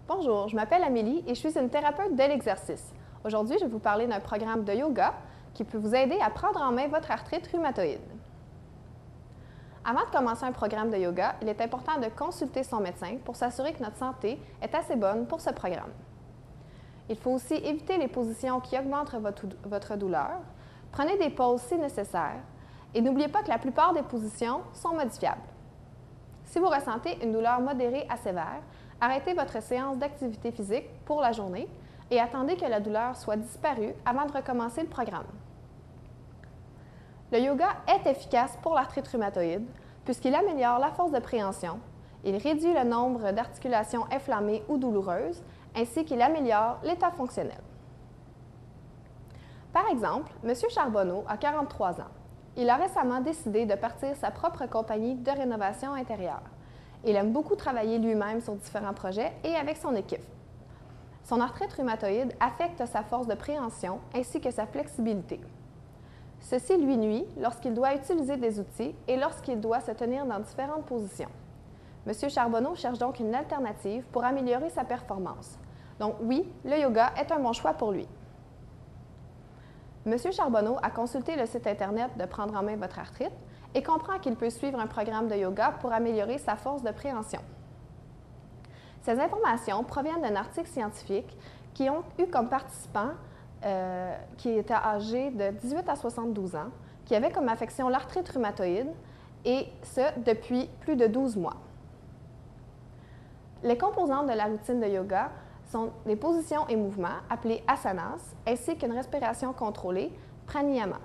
Bonjour, je m'appelle Amélie et je suis une thérapeute de l'exercice. Aujourd'hui, je vais vous parler d'un programme de yoga qui peut vous aider à prendre en main votre arthrite rhumatoïde. Avant de commencer un programme de yoga, il est important de consulter son médecin pour s'assurer que notre santé est assez bonne pour ce programme. Il faut aussi éviter les positions qui augmentent votre douleur. Prenez des pauses si nécessaire et n'oubliez pas que la plupart des positions sont modifiables. Si vous ressentez une douleur modérée à sévère, arrêtez votre séance d'activité physique pour la journée et attendez que la douleur soit disparue avant de recommencer le programme. Le yoga est efficace pour l'arthrite rhumatoïde puisqu'il améliore la force de préhension, il réduit le nombre d'articulations inflammées ou douloureuses, ainsi qu'il améliore l'état fonctionnel. Par exemple, M. Charbonneau a 43 ans. Il a récemment décidé de partir sa propre compagnie de rénovation intérieure. Il aime beaucoup travailler lui-même sur différents projets et avec son équipe. Son arthrite rhumatoïde affecte sa force de préhension ainsi que sa flexibilité. Ceci lui nuit lorsqu'il doit utiliser des outils et lorsqu'il doit se tenir dans différentes positions. M. Charbonneau cherche donc une alternative pour améliorer sa performance. Donc oui, le yoga est un bon choix pour lui. M. Charbonneau a consulté le site Internet de Prendre en main votre arthrite et comprend qu'il peut suivre un programme de yoga pour améliorer sa force de préhension. Ces informations proviennent d'un article scientifique qui ont eu comme participants qui étaient âgés de 18 à 72 ans, qui avaient comme affection l'arthrite rhumatoïde, et ce, depuis plus de 12 mois. Les composantes de la routine de yoga sont des positions et mouvements appelés asanas, ainsi qu'une respiration contrôlée, pranayamas.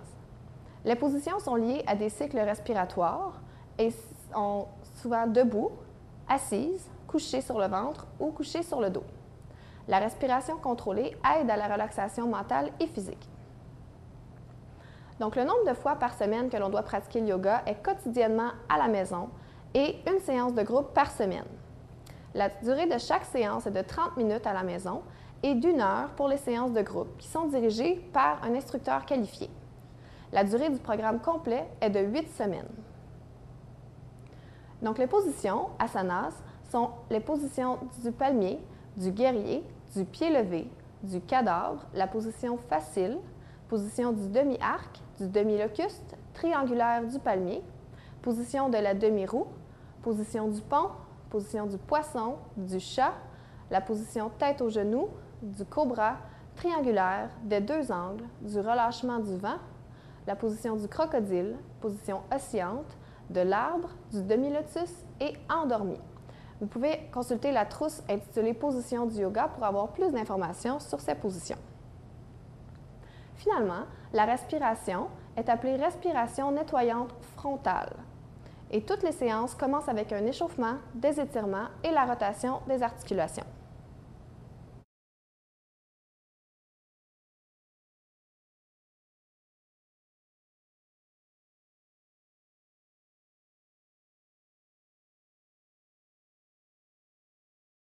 Les positions sont liées à des cycles respiratoires et sont souvent debout, assises, couchées sur le ventre ou couchées sur le dos. La respiration contrôlée aide à la relaxation mentale et physique. Donc, le nombre de fois par semaine que l'on doit pratiquer le yoga est quotidiennement à la maison et une séance de groupe par semaine. La durée de chaque séance est de 30 minutes à la maison et d'1 heure pour les séances de groupe qui sont dirigées par un instructeur qualifié. La durée du programme complet est de 8 semaines. Donc, les positions, asanas, sont les positions du palmier, du guerrier, du pied levé, du cadavre, la position facile, position du demi-arc, du demi-locuste, triangulaire du palmier, position de la demi-roue, position du pont, position du poisson, du chat, la position tête aux genoux, du cobra, triangulaire, des 2 angles, du relâchement du vent, la position du crocodile, position oscillante, de l'arbre, du demi-lotus et endormi. Vous pouvez consulter la trousse intitulée « Position du yoga » pour avoir plus d'informations sur ces positions. Finalement, la respiration est appelée respiration nettoyante frontale. Et toutes les séances commencent avec un échauffement, des étirements et la rotation des articulations.